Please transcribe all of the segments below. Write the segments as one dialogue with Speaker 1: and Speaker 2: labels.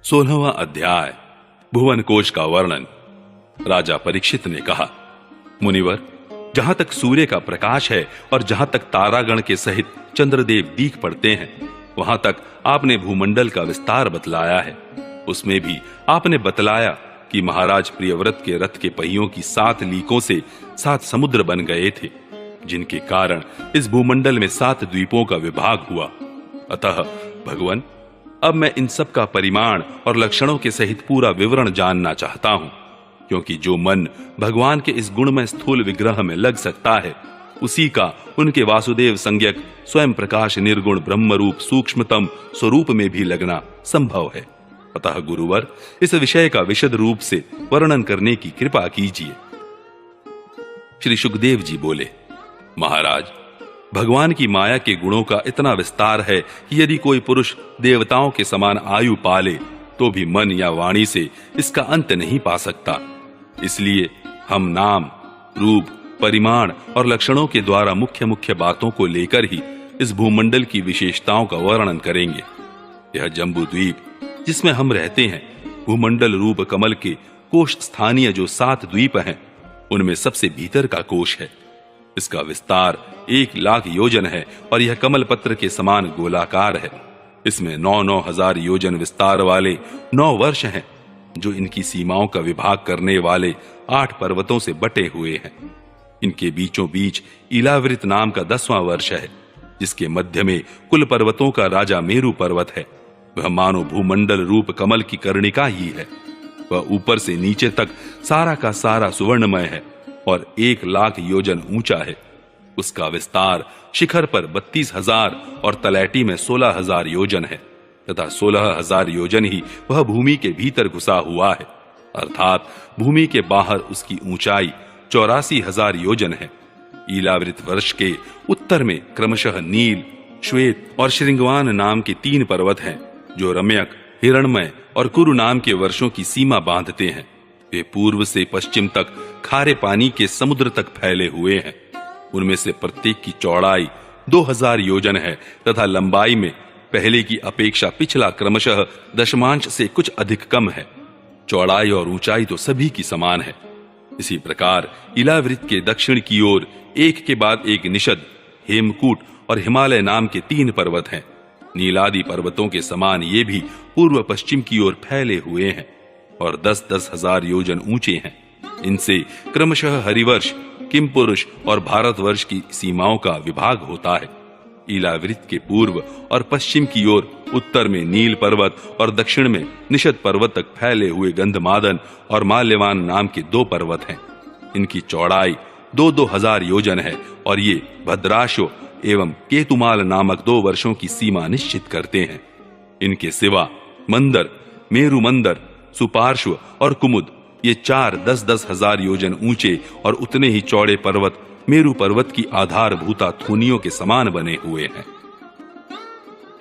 Speaker 1: 16वां अध्याय भुवन कोश का वर्णन। राजा परीक्षित ने कहा, मुनिवर, जहां तक सूर्य का प्रकाश है और जहां तक तारागण के सहित चंद्रदेव दीख पड़ते हैं, वहां तक आपने भूमंडल का विस्तार बतलाया है। उसमें भी आपने बतलाया कि महाराज प्रियव्रत के रथ के पहियों की 7 लीकों से 7 समुद्र बन गए थे, जिनके कारण इस भूमंडल में 7 द्वीपों का विभाग हुआ। अतः भगवान, अब मैं इन सब का परिमाण और लक्षणों के सहित पूरा विवरण जानना चाहता हूं, क्योंकि जो मन भगवान के इस गुणमय स्थूल विग्रह में लग सकता है, उसी का उनके वासुदेव संज्ञक स्वयं प्रकाश निर्गुण ब्रह्म रूप सूक्ष्मतम स्वरूप में भी लगना संभव है। अतः गुरुवर, इस विषय का विशद रूप से वर्णन करने की कृपा कीजिए। श्री सुखदेव जी बोले, महाराज, भगवान की माया के गुणों का इतना विस्तार है कि यदि कोई पुरुष देवताओं के समान आयु पाले तो भी मन या वाणी से इसका अंत नहीं पा सकता। इसलिए हम नाम, रूप, परिमाण और लक्षणों के द्वारा मुख्य मुख्य बातों को लेकर ही इस भूमंडल की विशेषताओं का वर्णन करेंगे। यह जम्बू द्वीप जिसमें हम रहते हैं, भूमंडल रूप कमल के कोश स्थानीय जो 7 द्वीप हैं, उनमें सबसे भीतर का कोश है। इसका विस्तार 1 लाख योजन है और यह कमल पत्र के समान गोलाकार है। इसमें 9-9 हजार योजन विस्तार वाले 9 वर्ष हैं, जो इनकी सीमाओं का विभाग करने वाले 8 पर्वतों से बटे हुए हैं। इनके बीचों बीच इलावृत नाम का 10वां वर्ष है, जिसके मध्य में कुल पर्वतों का राजा मेरु पर्वत है। वह मानो भूमंडल रूप कमल की कर्णिका ही है। वह ऊपर से नीचे तक सारा का सारा सुवर्णमय है और 1 लाख योजन ऊंचा है। उसका विस्तार शिखर पर 32,000 और तलैटी में 16,000 योजन है, तथा 16,000 योजन ही वह भूमि के भीतर घुसा हुआ है, अर्थात भूमि के बाहर उसकी ऊंचाई 84,000 योजन है। ईलावृत वर्ष के उत्तर में क्रमशः नील, श्वेत और श्रृंगवान नाम के 3 पर्वत हैं, जो रम्यक, हिरणमय और कुरु नाम के वर्षों की सीमा बांधते हैं। वे पूर्व से पश्चिम तक खारे पानी के समुद्र तक फैले हुए हैं। उनमें से प्रत्येक की चौड़ाई 2000 योजन है तथा लंबाई में पहले की अपेक्षा पिछला क्रमशः दशमांश से कुछ अधिक कम है। चौड़ाई और ऊंचाई तो सभी की समान है। इसी प्रकार इलावृत के दक्षिण की ओर एक के बाद एक निषद, हेमकूट और हिमालय नाम के 3 पर्वत हैं। नीलादि पर्वतों के समान ये भी पूर्व पश्चिम की ओर फैले हुए हैं और 10-10 हजार योजन ऊंचे हैं। इनसे क्रमशः हरिवर्ष, किमपुरुष और भारतवर्ष की सीमाओं का विभाग होता है। इलावृत के पूर्व और पश्चिम की ओर उत्तर में नील पर्वत और दक्षिण में निषद पर्वत तक फैले हुए गंधमादन और माल्यवान नाम के 2 पर्वत हैं। इनकी चौड़ाई 2-2 हजार योजन है और ये भद्राशो एवं केतुमाल नामक 2 वर्षों की सीमा निश्चित करते हैं। इनके सिवा मंदर, मेरु मंदर, सुपार्श्व और कुमुद, ये 4 10-10 हजार योजन ऊंचे और उतने ही चौड़े पर्वत मेरु पर्वत की आधारभूता थूनियों के समान बने हुए हैं।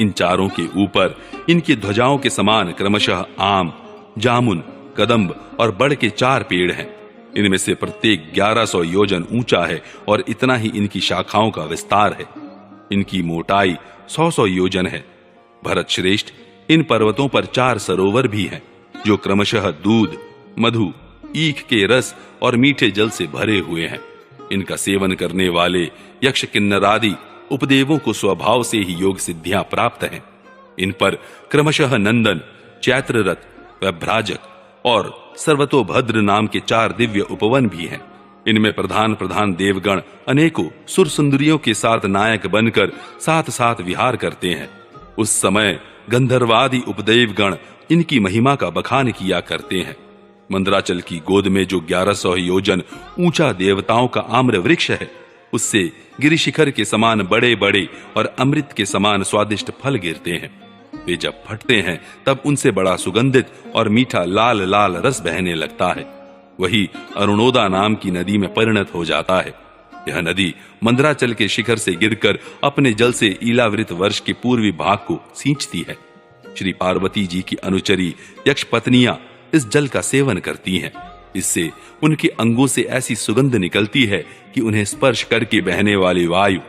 Speaker 1: इन चारों के ऊपर इनकी ध्वजाओं के समान क्रमशः आम, जामुन, कदम्ब और बड़ के 4 पेड़ हैं। इनमें से प्रत्येक 1100 योजन ऊंचा है और इतना ही इनकी शाखाओं का विस्तार है। इनकी मोटाई 100 योजन है। भरत श्रेष्ठ, इन पर्वतों पर 4 सरोवर भी हैं, जो क्रमशः दूध, मधु, ईख के रस और मीठे जल से भरे हुए हैं। इनका सेवन करने वाले यक्ष, किन्नर आदि उपदेवों को स्वभाव से ही योग सिद्धियां प्राप्त हैं। इन पर क्रमशः नंदन, चैत्ररथ, वैभ्राजक और सर्वतोभद्र नाम के 4 दिव्य उपवन भी हैं। इनमें प्रधान प्रधान देवगण अनेकों सुर सुंदरियों के साथ नायक बनकर साथ विहार करते हैं। उस समय गंधर्वादि उपदेवगण इनकी महिमा का बखान किया करते हैं। मंदराचल की गोद में जो 1100 योजन ऊंचा देवताओं का आम्र वृक्ष है, उससे गिरिशिखर के समान बड़े बड़े और अमृत के समान स्वादिष्ट फल गिरते हैं। वे जब फटते हैं तब उनसे बड़ा सुगंधित और मीठा लाल लाल रस बहने लगता है। वही अरुणोदा नाम की नदी में परिणत हो जाता है। यह नदी मंदराचल के शिखर से गिरकर अपने जल से इलावृत वर्ष के पूर्वी भाग को सींचती है। श्री पार्वती जी की अनुचरी यक्ष पत्नियां इस जल का सेवन करती हैं। इससे उनके अंगों से ऐसी सुगंध निकलती है कि उन्हें स्पर्श करके बहने वाली वायु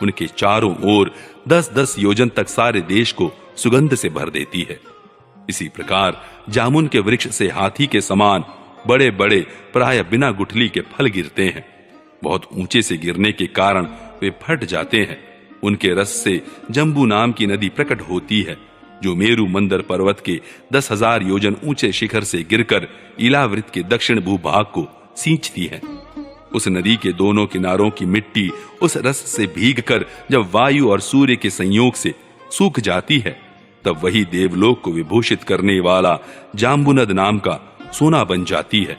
Speaker 1: उनके चारों ओर 10-10 योजन तक सारे देश को सुगंध से भर देती है। इसी प्रकार जामुन के वृक्ष से हाथी के समान बड़े बड़े प्राय बिना गुठली के फल गिरते हैं। बहुत ऊंचे से गिरने के कारण वे फट जाते हैं। उनके रस से जंबू नाम की नदी प्रकट होती है, जो मेरु मंदर पर्वत के 10,000 योजन ऊंचे शिखर से गिरकर इलावृत के दक्षिण भूभाग को सींचती है। उस नदी के दोनों किनारों की मिट्टी उस रस से भीगकर जब वायु और सूर्य के संयोग से सूख जाती है, तब वही देवलोक को विभूषित करने वाला जाम्बुनद नाम का सोना बन जाती है।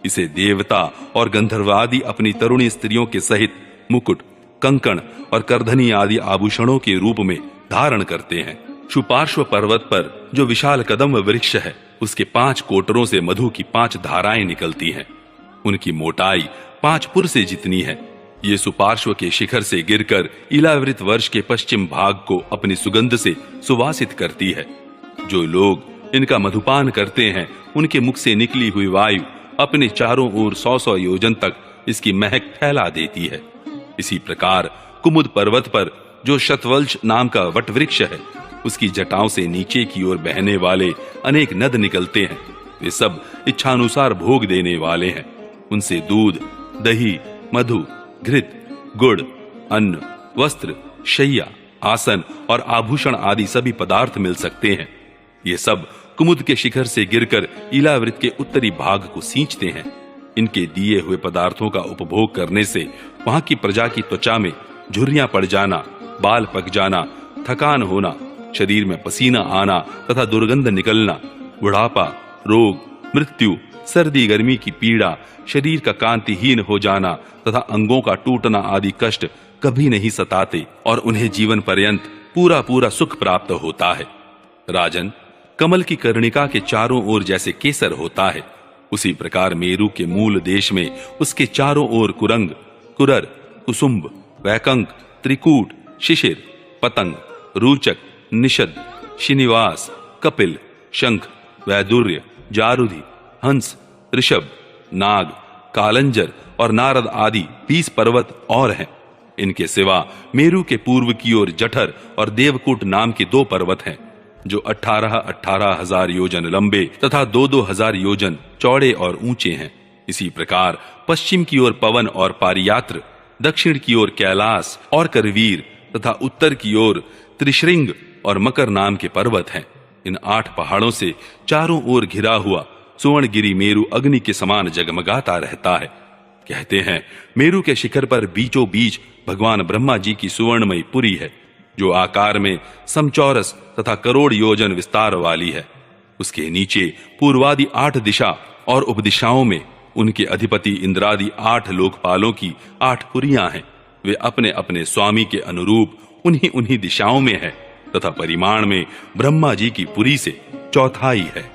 Speaker 1: इसे देवता और गंधर्वादि अपनी तरुणी स्त्रियों के सहित मुकुट, कंकण और करधनी आदि आभूषणों के रूप में धारण करते हैं। शुपार्श्व पर्वत पर जो विशाल कदम वृक्ष है, उसके 5 कोटरों से मधु की 5 धाराएं निकलती हैं। उनकी मोटाई 5 पुर से जितनी है। ये सुपार्श्व के शिखर से गिरकर इलावृत वर्ष के पश्चिम भाग को अपनी सुगंध से सुवासित करती है। जो लोग इनका मधुपान करते हैं, उनके मुख से निकली हुई वायु अपने चारों ओर 100-100 योजन तक इसकी महक फैला देती है। इसी प्रकार कुमुद पर्वत पर जो शतवल्श नाम का वट वृक्ष है, उसकी जटाओं से नीचे की ओर बहने वाले अनेक नद निकलते हैं। वे सब इच्छानुसार भोग देने वाले हैं। उनसे दूध, दही, मधु, घृत, गुड़, अन्न, वस्त्र, शैया, आसन और आभूषण आदि सभी पदार्थ मिल सकते हैं। ये सब कुमुद के शिखर से गिरकर इलावृत के उत्तरी भाग को सींचते हैं। इनके दिए हुए पदार्थों का उपभोग करने से वहां की प्रजा की त्वचा में झुर्रियां पड़ जाना, बाल पक जाना, थकान होना, शरीर में पसीना आना तथा दुर्गंध निकलना, बुढ़ापा, रोग, मृत्यु, सर्दी गर्मी की पीड़ा, शरीर का कांतिहीन हो जाना तथा अंगों का टूटना आदि कष्ट कभी नहीं सताते और उन्हें जीवन पर्यंत पूरा पूरा सुख प्राप्त होता है। राजन, कमल की कर्णिका के चारों ओर जैसे केसर होता है, उसी प्रकार मेरु के मूल देश में उसके चारों ओर कुरंग, कुरर, कुसुम्ब, वैकंक, त्रिकूट, शिशिर, पतंग, रूचक, निषद, श्रीनिवास, कपिल, शंख, वैदुर्य, जारुधि, हंस, ऋषभ, नाग, कालंजर और नारद आदि 20 पर्वत और हैं। इनके सिवा मेरु के पूर्व की ओर जठर और देवकूट नाम के 2 पर्वत हैं, जो 18,000 हजार योजन लंबे तथा 2-2 हजार योजन चौड़े और ऊंचे हैं। इसी प्रकार पश्चिम की ओर पवन और पारियात्र, दक्षिण की ओर कैलाश और करवीर तथा उत्तर की ओर त्रिशृंग और मकर नाम के पर्वत हैं। इन 8 पहाड़ों से चारों ओर घिरा हुआ सुवर्णगिरी मेरु अग्नि के समान जगमगाता रहता है। कहते हैं, मेरु के शिखर पर बीचों बीच भगवान ब्रह्मा जी की सुवर्णमयी पुरी है, जो आकार में समचौरस तथा करोड़ योजन विस्तार वाली है। उसके नीचे पूर्वादि 8 दिशा और उपदिशाओं में उनके अधिपति इंद्रादि 8 लोकपालों की 8 पुरियां हैं। वे अपने अपने स्वामी के अनुरूप उन्हीं दिशाओं में है तथा परिमाण में ब्रह्मा जी की पुरी से चौथाई है।